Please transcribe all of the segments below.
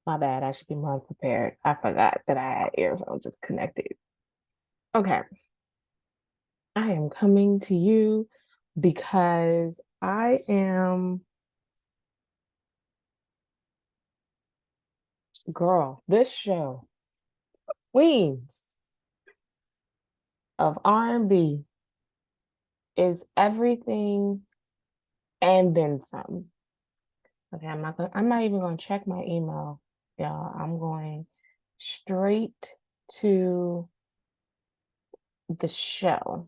My bad. I should be more prepared. I forgot that I had earphones connected. Okay. I am coming to you because I am, girl, this show, Queens of R&B, is everything and then some. Okay, I'm not even gonna check my email, y'all. I'm going straight to the show.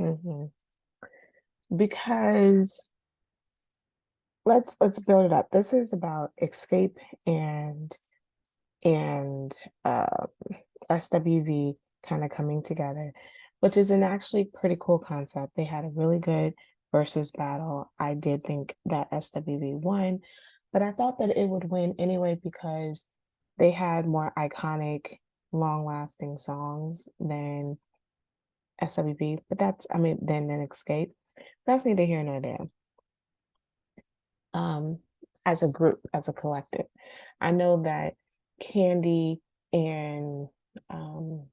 Mm-hmm. Because let's build it up. This is about Xscape and and uh, SWV kind of coming together, which is an actually pretty cool concept. They had a really good versus battle. I did think that SWV won, but I thought that it would win anyway because they had more iconic, long-lasting songs than SWV. But that's, I mean, than Xscape. That's neither here nor there. um, as a group, as a collective. I know that Candy and um,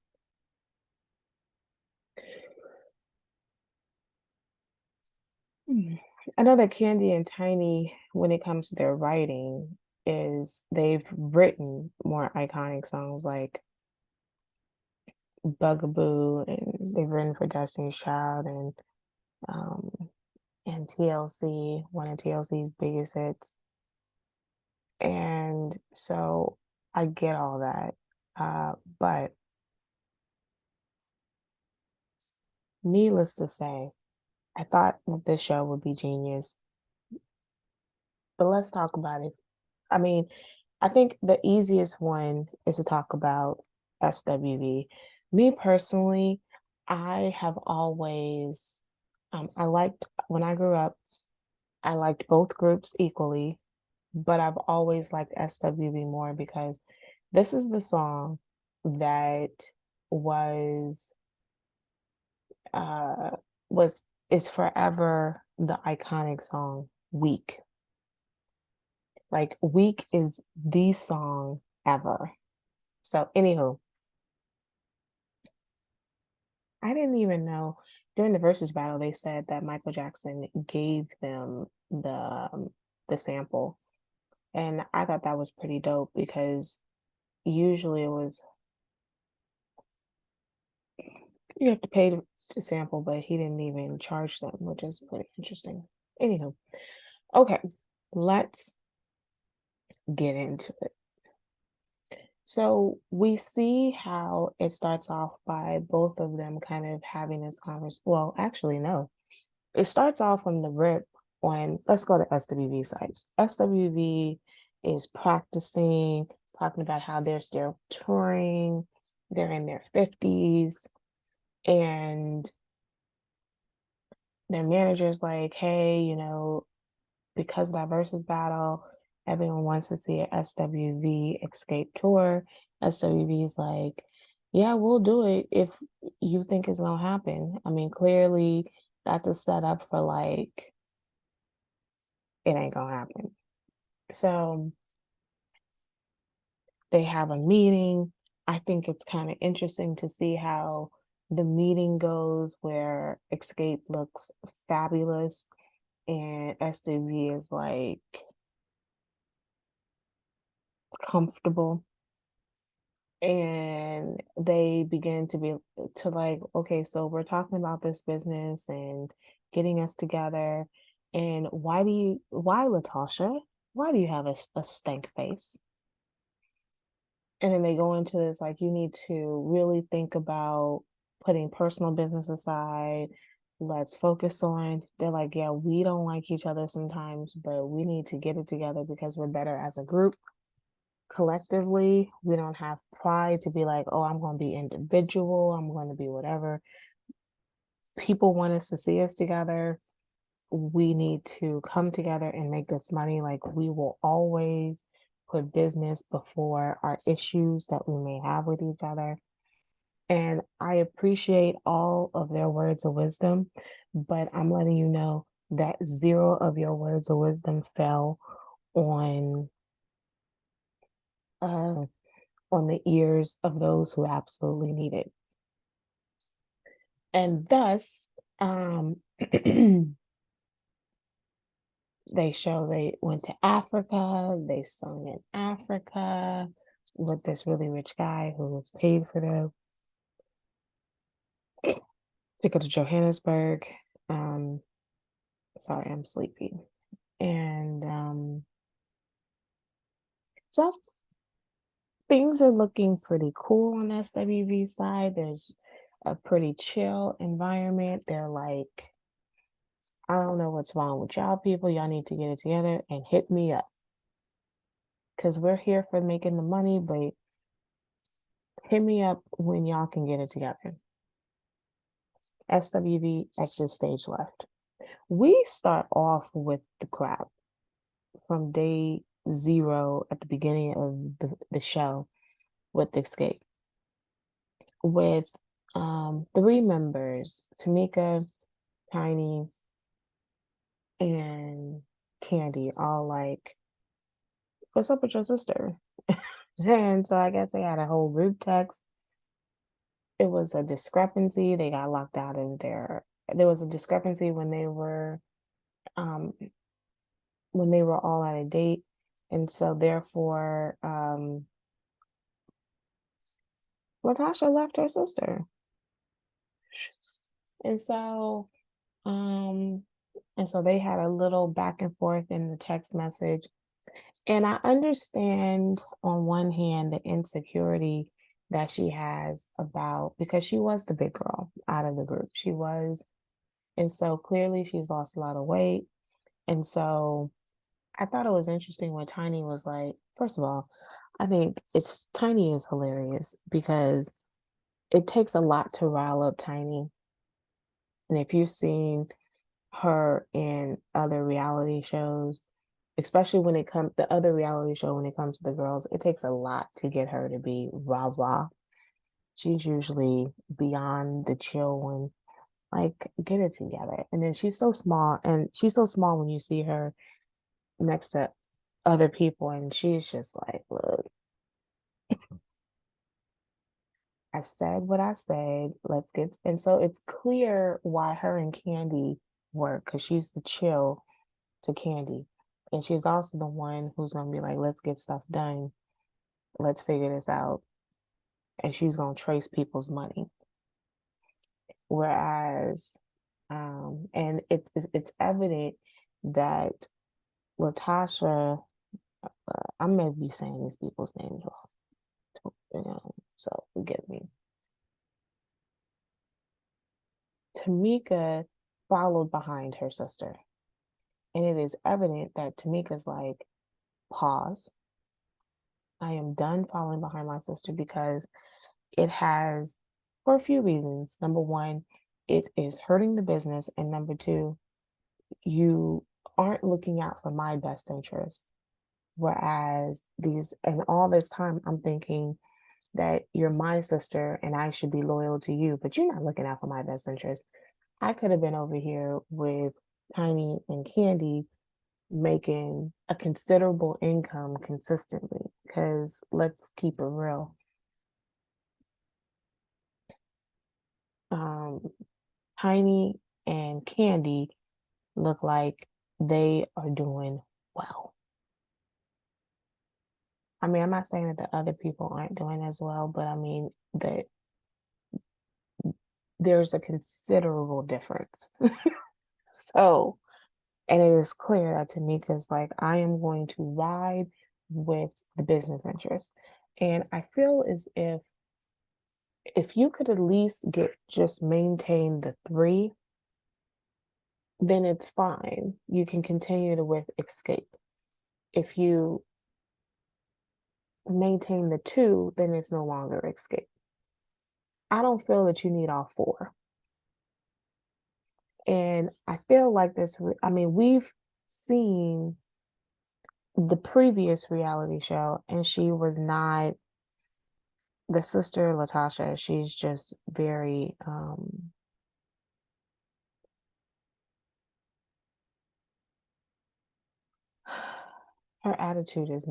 I know that Candy and Tiny, when it comes to their writing, is they've written more iconic songs like Bugaboo, and they've written for Destiny's Child um, and TLC, one of TLC's biggest hits. And so I get all that. But needless to say, I thought that this show would be genius, but let's talk about it. I mean, I think the easiest one is to talk about SWV. Me personally, I have always, I liked, when I grew up, I liked both groups equally, but I've always liked SWV more because this is the song that was uh was is forever the iconic song Weak. Like Weak is the song ever. So anywho, I didn't even know during the versus battle they said that Michael Jackson gave them the sample. And I thought that was pretty dope because usually it was you have to pay to sample, but he didn't even charge them, which is pretty interesting. Anywho, okay, let's get into it. So we see how it starts off by both of them kind of having this conversation. Well, actually, no. It starts off from the rip on, let's go to SWV side. SWV is practicing, talking about how they're still touring, they're in their 50s, and their manager's like, hey, because of that versus battle, everyone wants to see an SWV Xscape tour. SWV's like, yeah, we'll do it if you think it's gonna happen. I mean, clearly that's a setup for like it ain't gonna happen. So they have a meeting. I think it's kind of interesting to see how the meeting goes where Xscape looks fabulous and SWV is like comfortable, and they begin to be to like, okay, so we're talking about this business and getting us together, and why Latasha, why do you have a stank face? And then they go into this like, you need to really think about putting personal business aside. Let's focus on, they're like, yeah, we don't like each other sometimes, but we need to get it together because we're better as a group. Collectively, we don't have pride to be like, oh, I'm going to be individual, I'm going to be whatever. People want us to see us together. We need to come together and make this money. Like, we will always put business before our issues that we may have with each other. And I appreciate all of their words of wisdom, but I'm letting you know that zero of your words of wisdom fell on uh on the ears of those who absolutely need it. And thus, they went to Africa, they sung in Africa with this really rich guy who paid for the to go to Johannesburg. Um, sorry, I'm sleepy. And so things are looking pretty cool on SWV side. There's a pretty chill environment. They're like, I don't know what's wrong with y'all people. Y'all need to get it together and hit me up. Because we're here for making the money, but hit me up when y'all can get it together. SWV exit stage left. We start off with the crap from day zero at the beginning of the show with Xscape. With three members, Tamika, Tiny, and Candy, all like, what's up with your sister? And so I guess they had a whole group text. It was a discrepancy. They got locked out of there was a discrepancy um when they were all at a date. And so therefore Latasha left her sister. And so um and so they had a little back and forth in the text message. And I understand on one hand the insecurity that she has about, because she was the big girl out of the group. She was. And so clearly she's lost a lot of weight. And so I thought it was interesting when Tiny was like, first of all, I think it's Tiny is hilarious because it takes a lot to rile up Tiny. And if you've seen her in other reality shows, especially when it comes the other reality show, when it comes to the girls, it takes a lot to get her to be rah rah. She's usually beyond the chill one, like get it together. And then she's so small, and she's so small when you see her next to other people, and she's just like, look, I said what I said. Let's get, and so it's clear why her and Candy work, because she's the chill to Candy. And she's also the one who's gonna be like, let's get stuff done. Let's figure this out. And she's gonna trace people's money. Whereas, and it's evident that Latasha, I may be saying these people's names wrong, so forgive me. Tamika followed behind her sister. And it is evident that Tamika's like, pause. I am done following behind my sister because it has, for a few reasons. Number one, it is hurting the business. And number two, you aren't looking out for my best interest. Whereas and all this time, I'm thinking that you're my sister and I should be loyal to you, but you're not looking out for my best interest. I could have been over here with Tiny and Candy making a considerable income consistently, because let's keep it real. Um, Tiny and Candy look like they are doing well. I mean, I'm not saying that the other people aren't doing as well, but I mean that there's a considerable difference. So, and it is clear that Tamika's like, I am going to ride with the business interests. And I feel as if you could at least just maintain the three, then it's fine. You can continue to with Xscape. If you maintain the two, then it's no longer Xscape. I don't feel that you need all four. And I feel like I mean, we've seen the previous reality show, and she was not the sister Latasha. She's just very her attitude is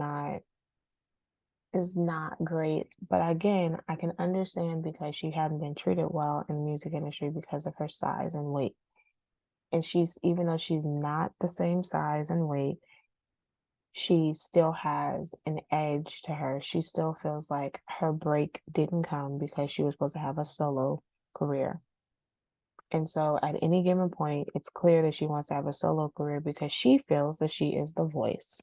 not great. But again, I can understand because she hadn't been treated well in the music industry because of her size and weight. And she's even though she's not the same size and weight, she still has an edge to her. She still feels like her break didn't come because she was supposed to have a solo career. And so at any given point, it's clear that she wants to have a solo career because she feels that she is the voice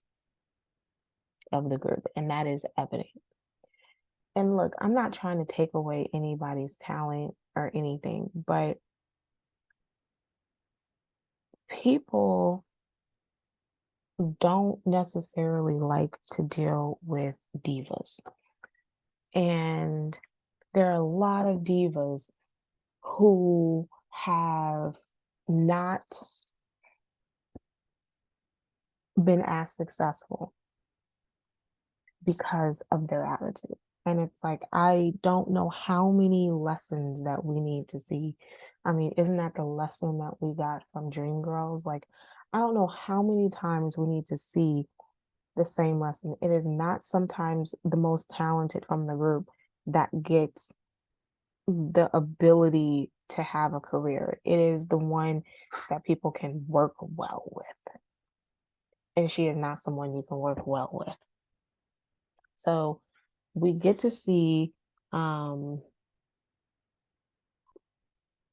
of the group, and that is evident. And look, I'm not trying to take away anybody's talent or anything, but people don't necessarily like to deal with divas. And there are a lot of divas who have not been as successful because of their attitude. And it's like, I don't know how many lessons that we need to see. I mean, isn't that the lesson that we got from Dreamgirls? Like, I don't know how many times we need to see the same lesson. It is not sometimes the most talented from the group that gets the ability to have a career. It is the one that people can work well with. And she is not someone you can work well with. So we get to see um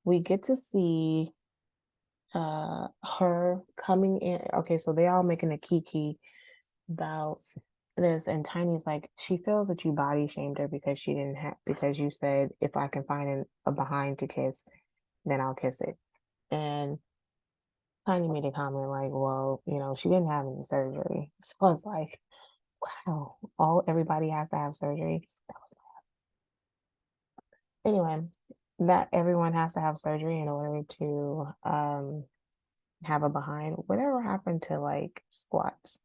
we get to see her coming in. Okay, so they all making a kiki about this, and Tiny's like, she feels that you body shamed her because she didn't have because you said if I can find a behind to kiss, then I'll kiss it. And Tiny made a comment like, well, she didn't have any surgery. So it's like, wow, everybody has to have surgery. Anyway, not everyone has to have surgery in order to have a behind. Whatever happened to like squats?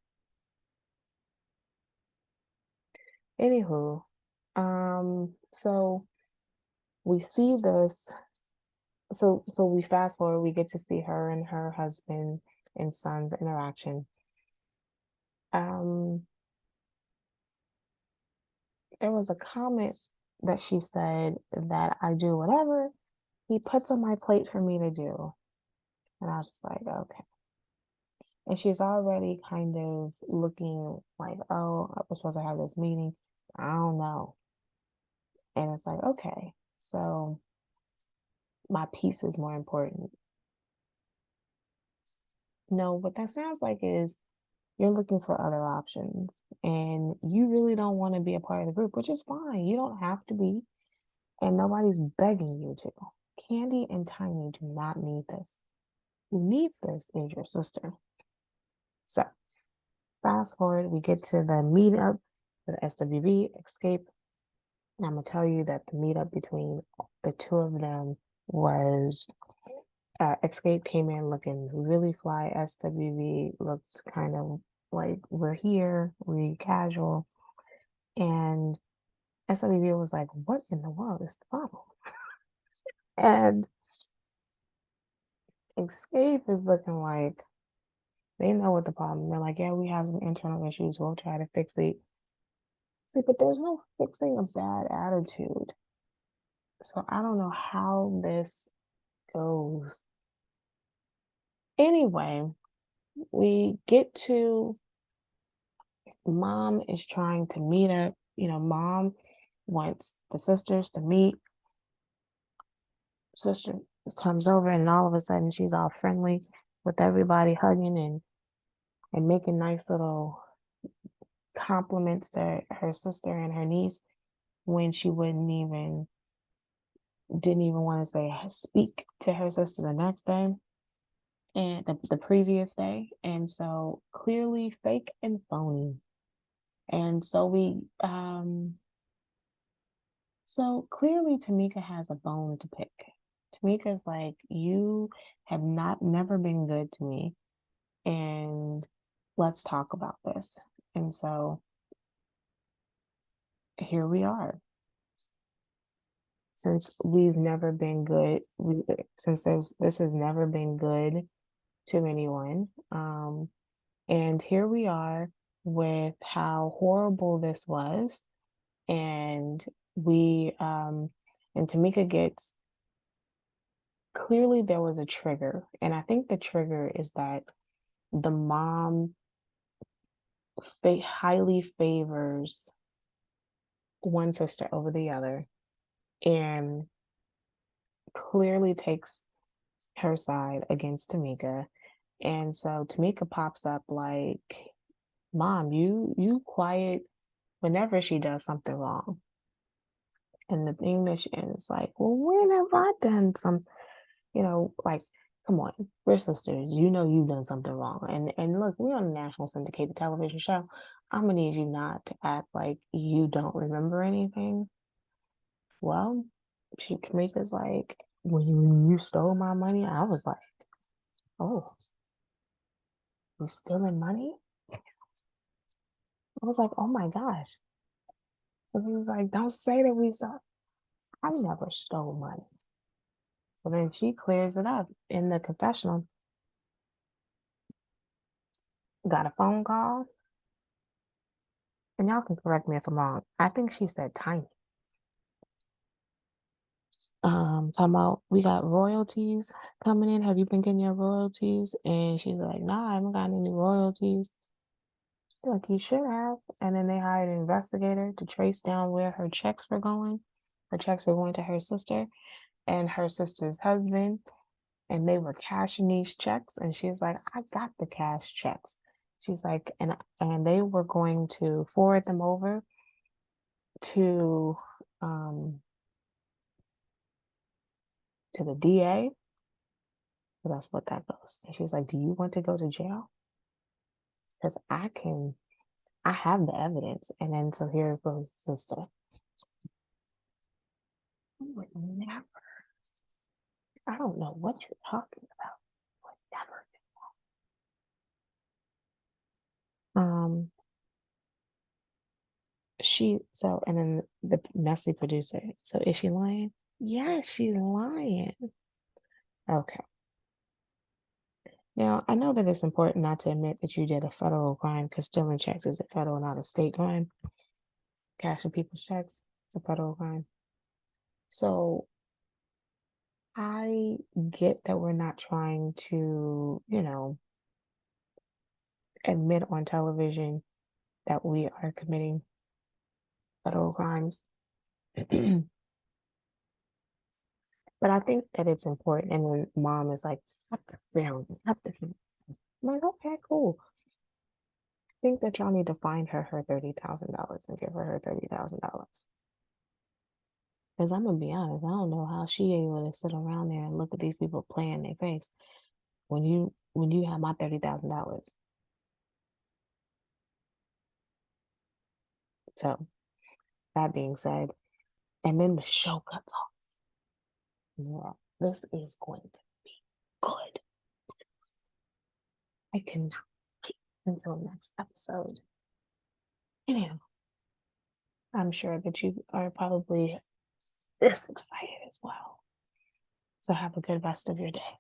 Anywho, so we see this. So we fast forward. We get to see her and her husband and son's interaction. Um, there was a comment that she said that I do whatever he puts on my plate for me to do, and I was just like, okay. And she's already kind of looking like, oh, I was supposed to have this meeting. I don't know. And it's like, okay, so my peace is more important. No, what that sounds like is you're looking for other options and you really don't want to be a part of the group, which is fine. You don't have to be, and nobody's begging you to. Candy and Tiny do not need this. Who needs this is your sister. So, fast forward, we get to the meetup with SWV, Xscape. And I'm going to tell you that the meetup between the two of them was Xscape came in looking really fly. SWV looked kind of like, we're here, we casual. And SWV was like, what in the world is the problem? And Xscape is looking like they know what the problem. They're like, yeah, we have some internal issues. We'll try to fix it. See, but there's no fixing a bad attitude. So I don't know how this goes. Anyway, we get to mom is trying to meet up. Mom wants the sisters to meet. Sister comes over and all of a sudden she's all friendly with everybody, hugging and making nice little compliments to her sister and her niece when she didn't even want to say speak to her sister the next day and the previous day. And so clearly fake and phony. And so clearly Tamika has a bone to pick. Tamika's like, you have never been good to me, and let's talk about this. And so here we are. Since we've never been good, since this has never been good to anyone. And here we are with how horrible this was. And and Tamika gets, clearly there was a trigger. And I think the trigger is that the mom highly favors one sister over the other and clearly takes her side against Tamika. And so Tamika pops up like, "Mom, you quiet whenever she does something wrong." And the thing that and it's like, "Well, when have I done some, like, come on, we're sisters. You know you've done something wrong." And look, we're on a national syndicated television show. I'm gonna need you not to act like you don't remember anything. Well, Tamika's like, when you stole my money, I was like, "Oh, you stealing money?" I was like, "Oh my gosh." And he was like, "Don't say that we saw. I never stole money." So then she clears it up in the confessional. Got a phone call, and y'all can correct me if I'm wrong. I think she said Tiny. Talking about, we got royalties coming in. Have you been getting your royalties? And she's like, "Nah, I haven't gotten any royalties." She's like, "You should have." And then they hired an investigator to trace down where her checks were going. Her checks were going to her sister and her sister's husband, and they were cashing these checks. And she's like, "I got the cash checks." She's like, and they were going to forward them over to um to the DA. So that's what that goes. And she was like, "Do you want to go to jail? Because I have the evidence." And then so here goes sister. I would never. I don't know what you're talking about. Would never. And then the messy producer. So is she lying? Yeah, she's lying. Okay. Now, I know that it's important not to admit that you did a federal crime because stealing checks is a federal, not a state crime. Cashing people's checks, it's a federal crime. So I get that we're not trying to, admit on television that we are committing federal crimes. But I think that it's important. And then mom is like, "Have the film, have the film." I'm like, "Okay, cool. I think that y'all need to find her $30,000 and give her $30,000. Because I'm gonna be honest, I don't know how she able to sit around there and look at these people play in their face when you have my $30,000. So that being said, and then the show cuts off. Yeah, this is going to be good. I cannot wait until next episode. Anyhow, I'm sure that you are probably this excited as well. So have a good rest of your day.